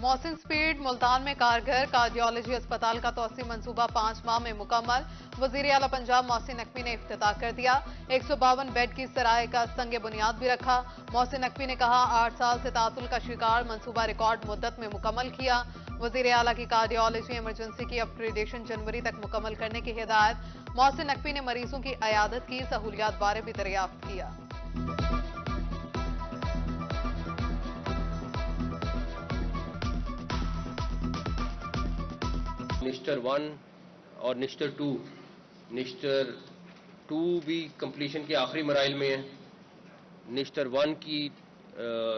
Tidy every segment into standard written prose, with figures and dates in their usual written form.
Mohsin speed Multan में कारगर cardiology अस्पताल का तोसी मंसूबा 5 माह में मुकम्मल। वजीर आला पंजाब मोहसिन नकवी ने इफ्तिताह कर दिया। 152 बेड की सराय का संग बुनियाद भी रखा। मोहसिन नकवी ने कहा 8 साल से तातुल का शिकार मंसूबा रिकॉर्ड मुद्दत में मुकम्मल किया। वजीर आला की कार्डियोलॉजी इमरजेंसी की अपग्रेडेशन जनवरी तक मुकम्मल करने की हिदायत। मोहसिन नकवी ने मरीजों की अयादत की सहूलियात बारे भी दरियाफ्त किया। निस्टर 1 और निस्टर 2 निस्टर 2 भी कंप्लीशन के आखिरी मराइल में है। निस्टर 1 की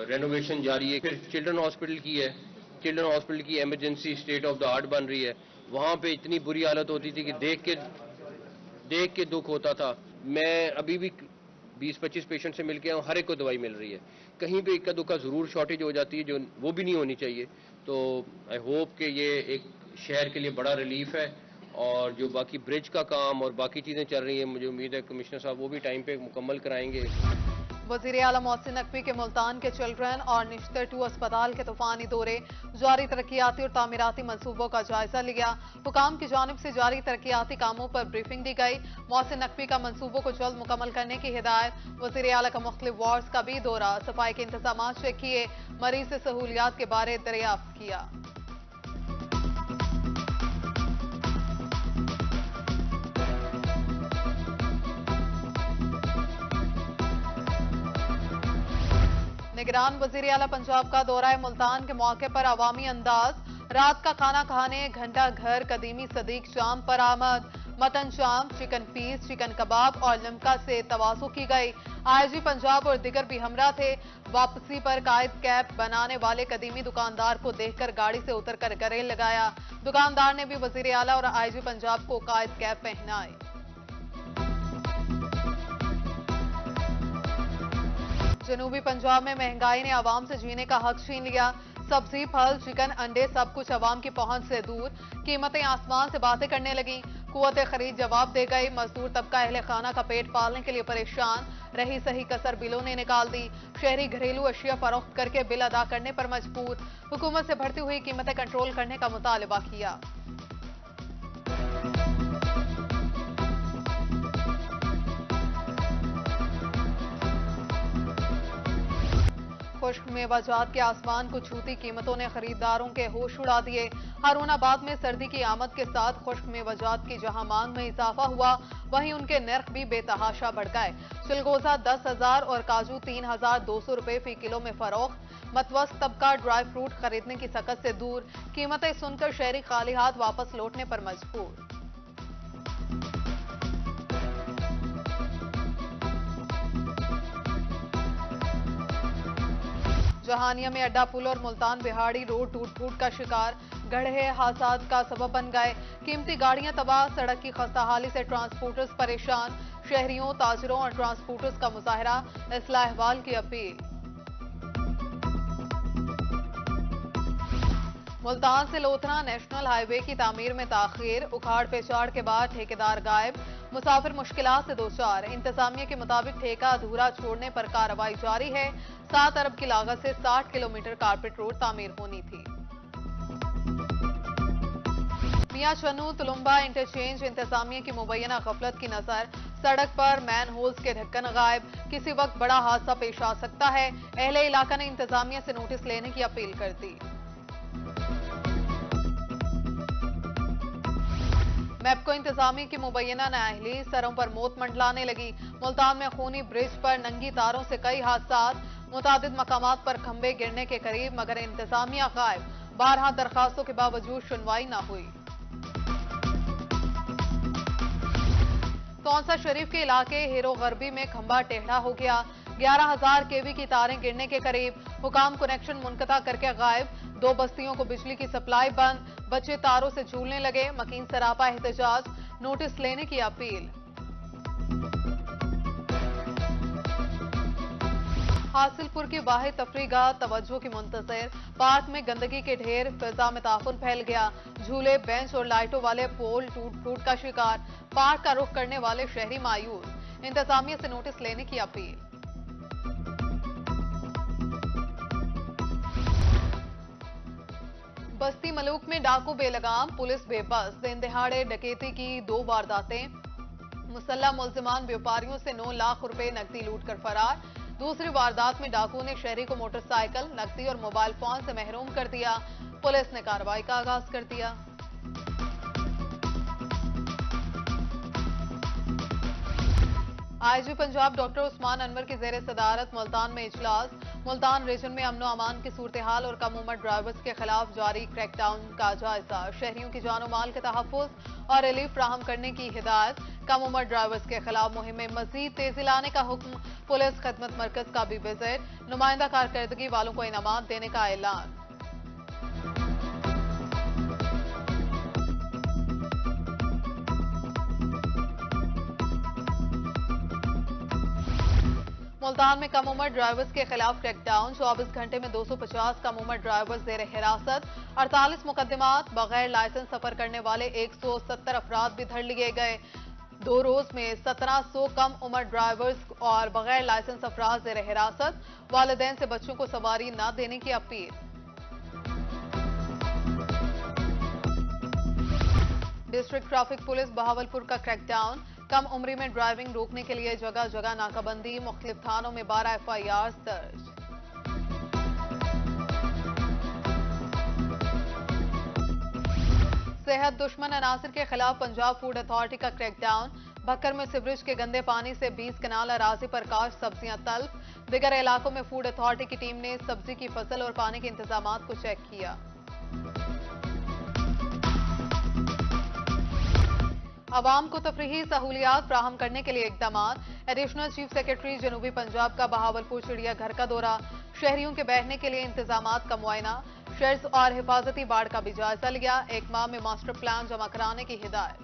रेनोवेशन जारी है। फिर चिल्ड्रन हॉस्पिटल की है। चिल्ड्रन हॉस्पिटल की emergency state of the art बन रही है। वहाँ पे इतनी बुरी हालत होती थी कि देख के दुख होता था। मैं अभी भी 20-25 पेशेंट से मिल के हर एक को दवाई मिल रही है। कहीं पे इक्का दुक्का ज़रूर शॉर्टेज हो जाती है, जो वो भी नहीं होनी चाहिए। तो आई होप कि ये एक शहर के लिए बड़ा रिलीफ है। और जो बाकी ब्रिज का काम और बाकी चीज़ें चल रही हैं, मुझे उम्मीद है कमिश्नर साहब वो भी टाइम पे मुकम्मल कराएंगे। वजीर आला मोहसिन नकवी के मुल्तान के चिल्ड्रन और निश्तर 2 अस्पताल के तूफानी दौरे, जारी तरक्याती और तामीराती मंसूबों का जायजा लिया। हुकाम की जानिब से जारी तरक्याती कामों पर ब्रीफिंग दी गई। मोहसिन नकवी का मंसूबों को जल्द मुकम्मल करने की हिदायत। वजीर आला का मुख्तलिफ वार्ड्स का भी दौरा, सफाई के इंतजाम चेक किए, मरीज से सहूलियात के बारे दरियाफ्त किया। निगरान वजीर आला पंजाब का दौरा मुल्तान के मौके पर अवामी अंदाज। रात का खाना खाने घंटा घर कदीमी सदीक शाम पर आमद। मटन शाम, चिकन पीस, चिकन कबाब और लिमका से तवासु की गई। आईजी पंजाब और दिगर भी हमरा थे। वापसी पर कायद कैप बनाने वाले कदीमी दुकानदार को देखकर गाड़ी से उतरकर गरेल लगाया। दुकानदार ने भी वजीर आला और आईजी पंजाब को कायद कैप पहनाए। जनूबी पंजाब में महंगाई ने आवाम से जीने का हक छीन लिया। सब्जी, फल, चिकन, अंडे सब कुछ आवाम की पहुंच से दूर। कीमतें आसमान से बातें करने लगी। कुव्वत खरीद जवाब दे गई। मजदूर तबका अहले खाना का पेट पालने के लिए परेशान। रही सही कसर बिलों ने निकाल दी। शहरी घरेलू अशिया फरोख्त करके बिल अदा करने पर मजबूर। हुकूमत से बढ़ती हुई कीमतें कंट्रोल करने का मुतालबा किया। खुश्क मेवाजात के आसमान को छूती कीमतों ने खरीदारों के होश उड़ा दिए। हारूनाबाद में सर्दी की आमद के साथ खुश्क मेवाजात की जहां मांग में इजाफा हुआ, वहीं उनके नर्ख भी बेतहाशा बढ़ गए। चिलगोजा 10,000 और काजू 3,200 रुपए फी किलो में फरोख्त। मतवस्त तबका ड्राई फ्रूट खरीदने की सकत से दूर। कीमतें सुनकर शहरी खाली हाथ वापस लौटने पर मजबूर। जहानिया में अड्डा पुल और मुल्तान बिहाड़ी रोड टूट फूट का शिकार। गढ़े हादसात का सबब बन गए। कीमती गाड़ियां तबाह, सड़क की खस्ताहाली से ट्रांसपोर्टर्स परेशान। शहरियों, ताजरों और ट्रांसपोर्टर्स का मुजाहरा, इस्लाह अहवाल की अपील। मुल्तान से लोथरा नेशनल हाईवे की तामीर में ताखीर। उखाड़ पेचाड़ के बाद ठेकेदार गायब। मुसाफिर मुश्किलात से दो चार। इंतजामिया के मुताबिक ठेका अधूरा छोड़ने पर कार्रवाई जारी है। 7 अरब की लागत से 60 किलोमीटर कारपेट रोड तामीर होनी थी। मियां चन्नू तुलुम्बा इंटरचेंज इंतजामिया की मुबैना गफलत की नजर। सड़क पर मैन होल्स के ढक्कन गायब। किसी वक्त बड़ा हादसा पेश आ सकता है। अहले इलाका ने इंतजामिया से नोटिस लेने की अपील कर दी। मैपको इंतजामी की मुबैना नाअहली, सरों पर मौत मंडलाने लगी। मुल्तान में खूनी ब्रिज पर नंगी तारों से कई हादसात। मुतादिद मकामात पर खंबे गिरने के करीब, मगर इंतजामिया गायब। 12 दरखास्तों के बावजूद सुनवाई न हुई। तौंसा शरीफ के इलाके हीरो गरबी में खंबा टेढ़ा हो गया। 11,000 केवी की तारें गिरने के करीब। हुकाम कनेक्शन मुनक़ता करके गायब। 2 बस्तियों को बिजली की सप्लाई बंद। बच्चे तारों से झूलने लगे। मकीन सरापा एहतजाज, नोटिस लेने की अपील। हासिलपुर की वाहिद तफरीगाह तवज्जो की मुंतज़िर। पार्क में गंदगी के ढेर, फिजा में ताफुन फैल गया। झूले, बेंच और लाइटों वाले पोल टूट फूट का शिकार। पार्क का रुख करने वाले शहरी मायूस। इंतजामिया से नोटिस लेने की अपील। मलूक में डाकू बेलगाम, पुलिस बेबस, दिन दहाड़े डकैती की 2 वारदातें। मुसल्ला मुलजिमान व्यापारियों से 9 लाख रुपए नकदी लूटकर फरार। दूसरी वारदात में डाकू ने शहरी को मोटरसाइकिल, नकदी और मोबाइल फोन से महरूम कर दिया। पुलिस ने कार्रवाई का आगाज कर दिया। आईजी पंजाब डॉक्टर उस्मान अनवर की जेर सदारत मुल्तान में इजलास। मुल्तान रीजन में अमनो अमान की सूरत हाल और कम उम्र ड्राइवर्स के खिलाफ जारी क्रैकडाउन का जायजा। शहरियों की जानो माल के तहफ़्फ़ुज़ और रिलीफ फ्राहम करने की हिदायत। कम उम्र ड्राइवर्स के खिलाफ मुहिम में मजीद तेजी लाने का हुक्म। पुलिस खदमत मरकज का भी विजिट। नुमाइंदा कारकर्दगी वालों को इनामात देने का ऐलान। मुल्तान में कम उम्र ड्राइवर्स के खिलाफ क्रैकडाउन। 24 घंटे में 250 कम उम्र ड्राइवर्स जेर हिरासत। 48 मुकदमात। बगैर लाइसेंस सफर करने वाले 170 अफराद भी धर लिए गए। 2 रोज में 1700 कम उम्र ड्राइवर्स और बगैर लाइसेंस अफराद जेर हिरासत। वालिदैन से बच्चों को सवारी न देने की appeal. District traffic police Bahawalpur का क्रैकडाउन। कम उम्री में ड्राइविंग रोकने के लिए जगह जगह नाकाबंदी। मुख्तलिफ थानों में 12 FIR दर्ज। सेहत दुश्मन अनासिर के खिलाफ पंजाब फूड अथॉरिटी का क्रैकडाउन। भक्कर में सिवरेज के गंदे पानी से 20 कनाल अराजी पर काश सब्जियां तल्फ। दिगर इलाकों में फूड अथॉरिटी की टीम ने सब्जी की फसल और पानी के इंतजामात को चेक किया। अवाम को तफरीही सहूलियात फ्राहम करने के लिए इकदामात। एडिशनल चीफ सेक्रेटरी जनूबी पंजाब का बहावलपुर चिड़ियाघर का दौरा। शहरियों के बैठने के लिए इंतजामात का मुआयना। शेड्स और हिफाजती बाड़ का भी जायजा लिया। 1 माह में मास्टर प्लान जमा कराने की हिदायत।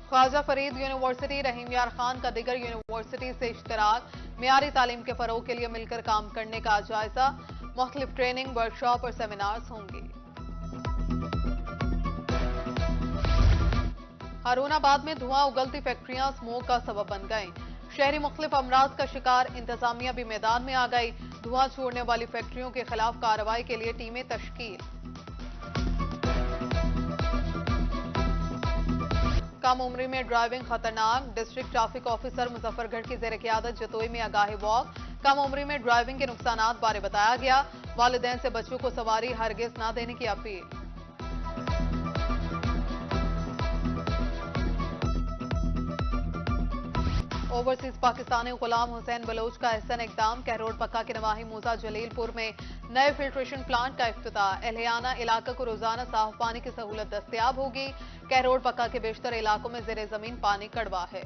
ख्वाजा फरीद यूनिवर्सिटी रहीम यार खान का दिगर यूनिवर्सिटी से इश्तराक। मियारी तालीम के फरोग के लिए मिलकर काम करने का जायजा। मुख्तलिफ ट्रेनिंग, वर्कशॉप और सेमिनार्स होंगे। हारूनाबाद में धुआं उगलती फैक्ट्रियां स्मोक का सबब बन गईं। शहरी मुख्तलिफ अमराज का शिकार। इंतजामिया भी मैदान में आ गई। धुआं छोड़ने वाली फैक्ट्रियों के खिलाफ कार्रवाई के लिए टीमें तश्कील। कम उम्री में ड्राइविंग खतरनाक। डिस्ट्रिक्ट ट्रैफिक ऑफिसर मुजफ्फरगढ़ की जेर क़यादत जतोई में आगाही वॉक। कम उम्री में ड्राइविंग के नुकसानात बारे बताया गया। वालिदैन से बच्चों को सवारी हरगिज न देने की appeal. Overseas Pakistani Ghulam Hussain Bloch का एहसन इकदाम। कहरोड पक्का के नवाही मूसा जलीलपुर में नए फिल्ट्रेशन प्लांट का इफ्तिताह। एहलियाना इलाका को रोजाना साफ पानी की सहूलत दस्तयाब होगी। कहरोड पक्का के बेशतर इलाकों में जेर जमीन पानी कड़वा है।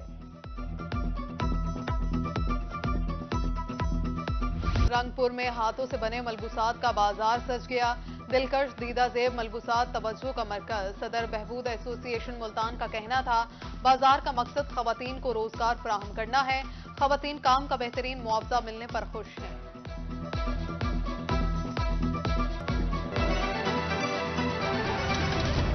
रंगपुर में हाथों से बने मलबूसात का बाजार सज गया। दिलकश दीदा जेब मलबूसात तवज्जो का मरकज। सदर बहबूद एसोसिएशन मुल्तान का कहना था, बाजार का मकसद खवातीन को रोजगार फराहम करना है। खवातीन काम का बेहतरीन मुआवजा मिलने पर खुश हैं।